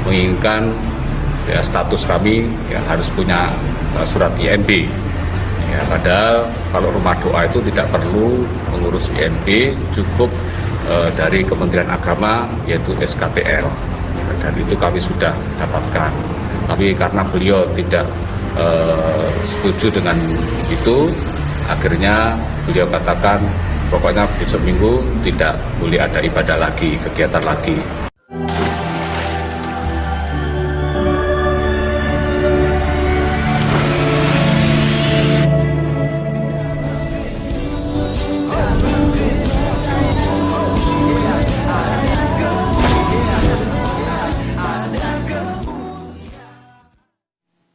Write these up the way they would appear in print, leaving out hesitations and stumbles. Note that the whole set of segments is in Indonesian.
menginginkan ya, status kami ya, harus punya surat IMB. Ya, padahal kalau rumah doa itu tidak perlu mengurus IMB, cukup dari Kementerian Agama yaitu SKPL, dan itu kami sudah dapatkan. Tapi karena beliau tidak setuju dengan itu, akhirnya beliau katakan pokoknya besok minggu tidak boleh ada ibadah lagi, kegiatan lagi.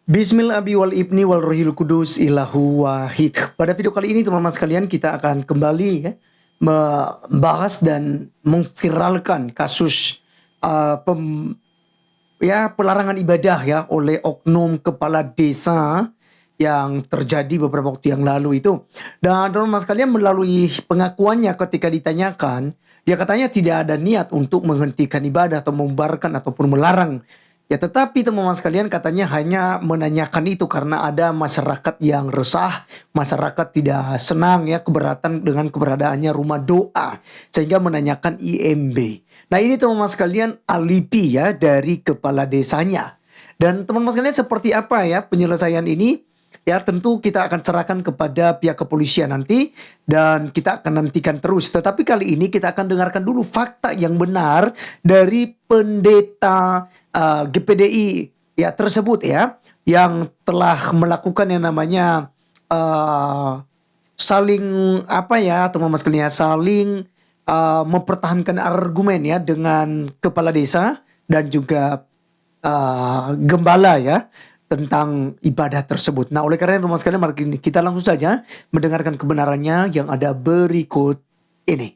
Bismillah abi wal ibni wal rohil kudus ilahu wahid. Pada video kali ini teman-teman sekalian kita akan kembali membahas dan memviralkan kasus pelarangan ibadah ya oleh oknum kepala desa yang terjadi beberapa waktu yang lalu itu. Dan teman-teman sekalian melalui pengakuannya ketika ditanyakan, dia katanya tidak ada niat untuk menghentikan ibadah atau membubarkan ataupun melarang. Ya, tetapi teman-teman sekalian katanya hanya menanyakan itu karena ada masyarakat yang resah, masyarakat tidak senang ya keberatan dengan keberadaannya rumah doa sehingga menanyakan IMB. Nah, ini teman-teman sekalian alibi ya dari kepala desanya. Dan teman-teman sekalian seperti apa ya penyelesaian ini? Ya, tentu kita akan serahkan kepada pihak kepolisian nanti dan kita akan nantikan terus. Tetapi kali ini kita akan dengarkan dulu fakta yang benar dari pendeta GPDI ya tersebut ya, yang telah melakukan yang namanya saling teman-teman sekalian, saling mempertahankan argumen ya dengan kepala desa dan juga gembala ya tentang ibadah tersebut. Nah, oleh karena itu teman sekalian, mari kita langsung saja mendengarkan kebenarannya yang ada berikut ini.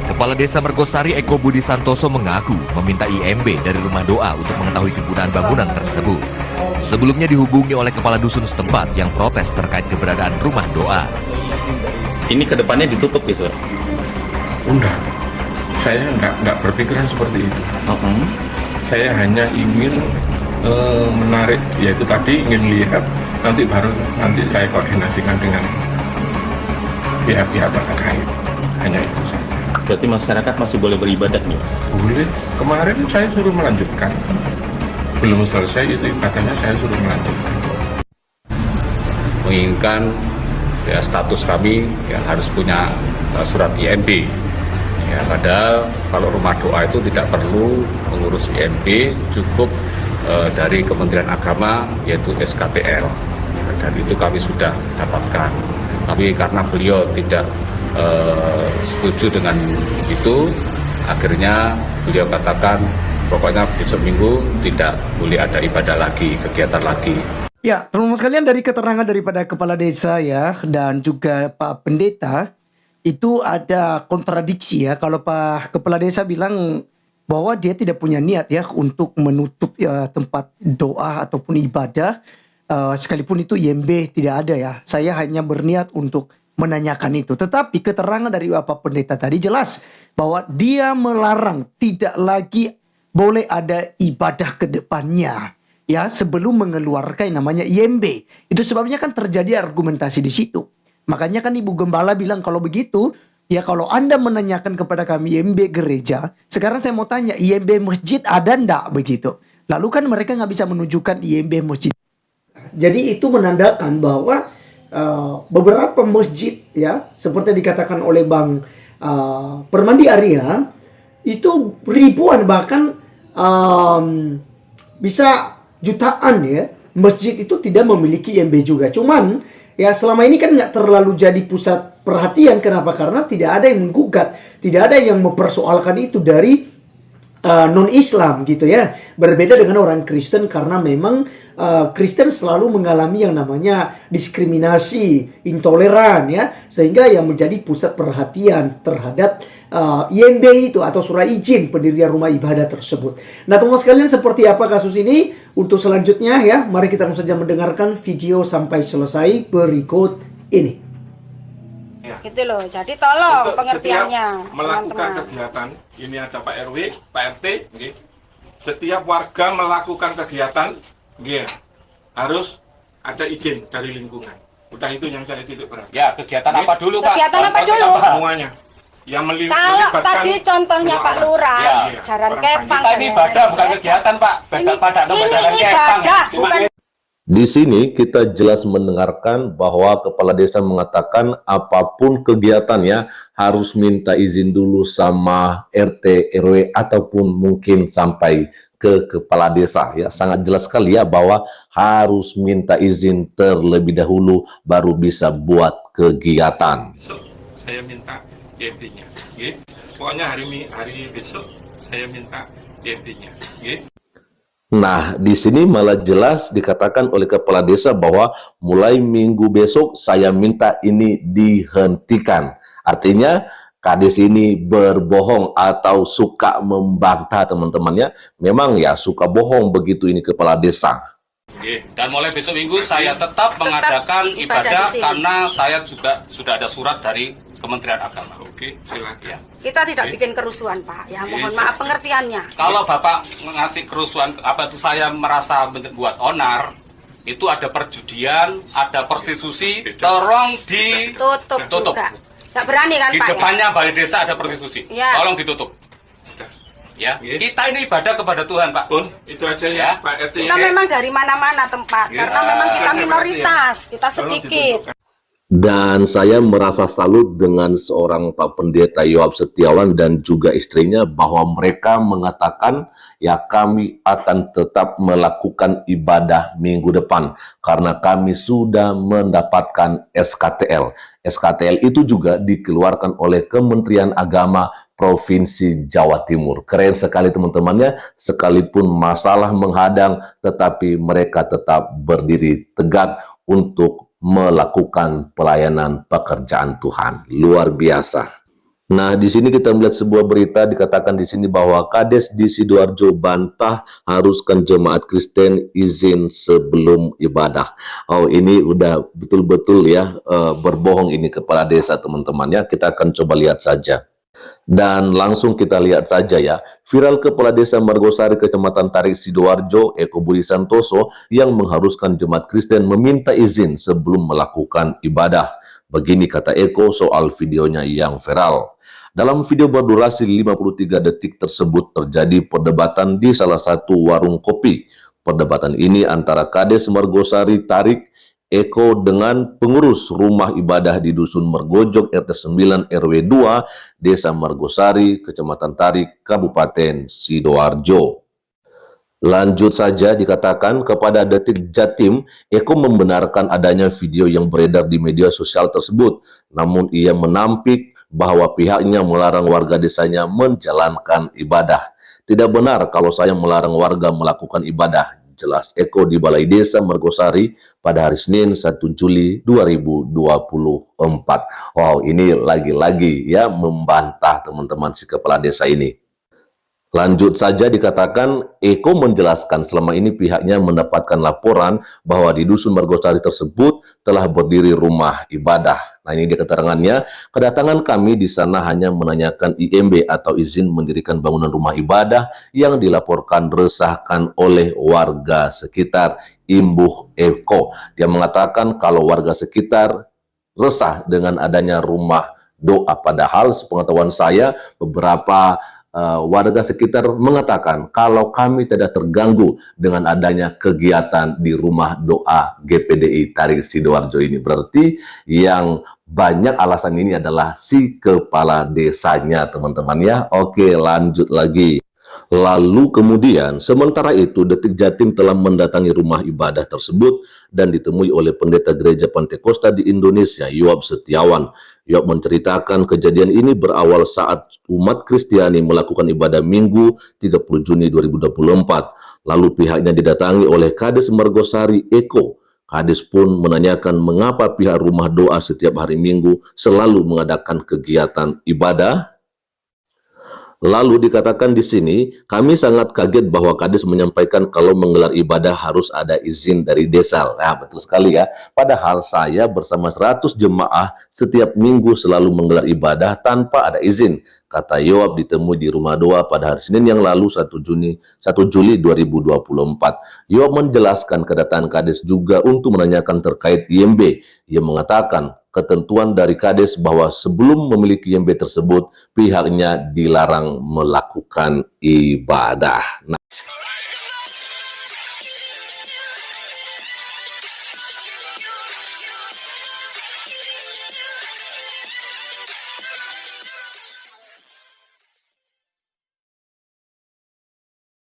Kepala Desa Mergosari Eko Budi Santoso mengaku meminta IMB dari rumah doa untuk mengetahui kegunaan bangunan tersebut. Sebelumnya dihubungi oleh kepala dusun setempat yang protes terkait keberadaan rumah doa. Ini kedepannya ditutup gitu? Enggak, saya enggak berpikiran seperti itu. Saya hanya ingin menarik, yaitu tadi ingin lihat, nanti saya koordinasikan dengan pihak-pihak terkait. Hanya itu saja. Berarti masyarakat masih boleh beribadah nih? Boleh. Kemarin saya suruh melanjutkan. Belum selesai itu ibadahnya, saya suruh melanjutkan. Menginginkan ya, status kami ya, harus punya surat IMB. Ya, padahal kalau rumah doa itu tidak perlu mengurus IMB, cukup dari Kementerian Agama yaitu SKPL, dan itu kami sudah dapatkan. Tapi karena beliau tidak setuju dengan itu, akhirnya beliau katakan pokoknya besok minggu tidak boleh ada ibadah lagi, kegiatan lagi. Ya, teman-teman sekalian, dari keterangan daripada kepala desa ya dan juga Pak Pendeta itu ada kontradiksi ya. Kalau Pak Kepala Desa bilang bahwa dia tidak punya niat ya untuk menutup tempat doa ataupun ibadah, sekalipun itu IMB tidak ada ya. Saya hanya berniat untuk menanyakan itu. Tetapi keterangan dari Bapak Pendeta tadi jelas bahwa dia melarang tidak lagi boleh ada ibadah ke depannya ya sebelum mengeluarkan yang namanya IMB. Itu sebabnya kan terjadi argumentasi di situ. Makanya kan Ibu Gembala bilang kalau begitu, ya kalau Anda menanyakan kepada kami IMB gereja, sekarang saya mau tanya IMB masjid ada ndak begitu? Lalu kan mereka nggak bisa menunjukkan IMB masjid. Jadi itu menandakan bahwa beberapa masjid ya, seperti dikatakan oleh Bang Permandi Arya, itu ribuan bahkan bisa jutaan ya, masjid itu tidak memiliki IMB juga. Cuman ya selama ini kan nggak terlalu jadi pusat perhatian. Kenapa? Karena tidak ada yang menggugat, tidak ada yang mempersoalkan itu dari non-Islam gitu ya. Berbeda dengan orang Kristen karena memang Kristen selalu mengalami yang namanya diskriminasi, intoleran ya. Sehingga yang menjadi pusat perhatian terhadap IMB itu atau surat izin pendirian rumah ibadah tersebut. Nah teman-teman sekalian, seperti apa kasus ini? Untuk selanjutnya ya, mari kita langsung saja mendengarkan video sampai selesai berikut ini. Gitu loh, jadi tolong pengertiannya melakukan teman-teman. kegiatan ini ada Pak RW, Pak RT, okay. setiap warga melakukan kegiatan, nggih, harus ada izin dari lingkungan. Udah itu yang saya titik berat. Ya, kegiatan apa dulu, Pak? Kegiatan apa dulu? Semuanya. Yang Kalau melibatkan tadi contohnya semua Pak orang. Lurah, Iya, jalan orang kepang. banyak. Kita ini ibadah bukan kegiatan, Pak. Ini Pada jalan ibadah, bukan Di sini kita jelas mendengarkan bahwa kepala desa mengatakan apapun kegiatannya harus minta izin dulu sama RT, RW ataupun mungkin sampai ke kepala desa ya. Sangat jelas sekali ya bahwa harus minta izin terlebih dahulu baru bisa buat kegiatan. Besok saya minta IMP-nya, nggih. Pokoknya hari besok saya minta IMP-nya, nggih. Nah, di sini malah jelas dikatakan oleh kepala desa bahwa mulai minggu besok saya minta ini dihentikan. Artinya Kades ini berbohong atau suka membantah teman-temannya. Memang ya suka bohong begitu ini kepala desa. Dan mulai besok minggu saya tetap mengadakan ibadah di sini. karena saya juga sudah ada surat dari Kementerian Agama. Oke, silakan. kita tidak bikin kerusuhan, Pak. Ya mohon maaf pengertiannya. Kalau Bapak ngasih kerusuhan, apa itu saya merasa buat onar, itu ada perjudian, ada prostitusi, tolong Tutup juga. Nggak berani kan, di Pak? depannya balai desa ada prostitusi, Ya. tolong ditutup. Ya, kita ini ibadah kepada Tuhan, Pak. Pun itu aja ya, Ya. Pak RT. Kita memang dari mana-mana tempat, Ya. karena memang kita Ya. minoritas, kita Tolong sedikit. ditutup. Dan saya merasa salut dengan seorang Pak Pendeta Yoab Setiawan dan juga istrinya bahwa mereka mengatakan ya kami akan tetap melakukan ibadah minggu depan karena kami sudah mendapatkan SKTL. SKTL itu juga dikeluarkan oleh Kementerian Agama Provinsi Jawa Timur. Keren sekali teman-temannya, sekalipun masalah menghadang tetapi mereka tetap berdiri tegak untuk melakukan pelayanan pekerjaan Tuhan. Luar biasa. Nah, di sini kita melihat sebuah berita dikatakan di sini bahwa Kades di Sidoarjo bantah haruskan jemaat Kristen izin sebelum ibadah. Oh, ini udah betul-betul ya berbohong ini kepala desa teman-temannya. Kita akan coba lihat saja. Dan langsung kita lihat saja ya, viral kepala desa Margosari Kecamatan Tarik Sidoarjo, Eko Budi Santoso yang mengharuskan jemaat Kristen meminta izin sebelum melakukan ibadah. Begini kata Eko soal videonya yang viral. Dalam video berdurasi 53 detik tersebut terjadi perdebatan di salah satu warung kopi. Perdebatan ini antara Kades Margosari Tarik Eko dengan pengurus rumah ibadah di Dusun Mergojok RT 9 RW 2 Desa Margosari, Kecamatan Tarik, Kabupaten Sidoarjo. Lanjut saja dikatakan kepada Detik Jatim, Eko membenarkan adanya video yang beredar di media sosial tersebut. Namun ia menampik bahwa pihaknya melarang warga desanya menjalankan ibadah. Tidak benar kalau saya melarang warga melakukan ibadah. Jelas Eko di Balai Desa Margosari pada hari Senin 1 Juli 2024. Wow, ini lagi-lagi ya membantah teman-teman si kepala desa ini. Lanjut saja dikatakan Eko menjelaskan selama ini pihaknya mendapatkan laporan bahwa di Dusun Margosari tersebut telah berdiri rumah ibadah. Nah, ini dia keterangannya, kedatangan kami di sana hanya menanyakan IMB atau izin mendirikan bangunan rumah ibadah yang dilaporkan resahkan oleh warga sekitar, imbuh Eko. Dia mengatakan kalau warga sekitar resah dengan adanya rumah doa, padahal sepengetahuan saya beberapa warga sekitar mengatakan kalau kami tidak terganggu dengan adanya kegiatan di rumah doa GPDI Tarik Sidoarjo ini. Berarti yang banyak alasan ini adalah si kepala desanya teman-teman ya. Oke, lanjut lagi. Lalu kemudian sementara itu Detik Jatim telah mendatangi rumah ibadah tersebut dan ditemui oleh pendeta gereja Pantekosta di Indonesia, Yoab Setiawan. Yoab menceritakan kejadian ini berawal saat umat Kristiani melakukan ibadah Minggu 30 Juni 2024. Lalu pihaknya didatangi oleh Kades Margosari Eko. Kades pun menanyakan mengapa pihak rumah doa setiap hari Minggu selalu mengadakan kegiatan ibadah. Lalu dikatakan di sini, kami sangat kaget bahwa Kades menyampaikan kalau menggelar ibadah harus ada izin dari desa. Nah, betul sekali ya. Padahal saya bersama 100 jemaah setiap minggu selalu menggelar ibadah tanpa ada izin. Kata Yoab ditemui di rumah doa pada hari Senin yang lalu 1 Juli 2024. Yoab menjelaskan kedatangan Kades juga untuk menanyakan terkait IMB. Ia mengatakan ketentuan dari Kades bahwa sebelum memiliki IMB tersebut, pihaknya dilarang melakukan ibadah. Nah,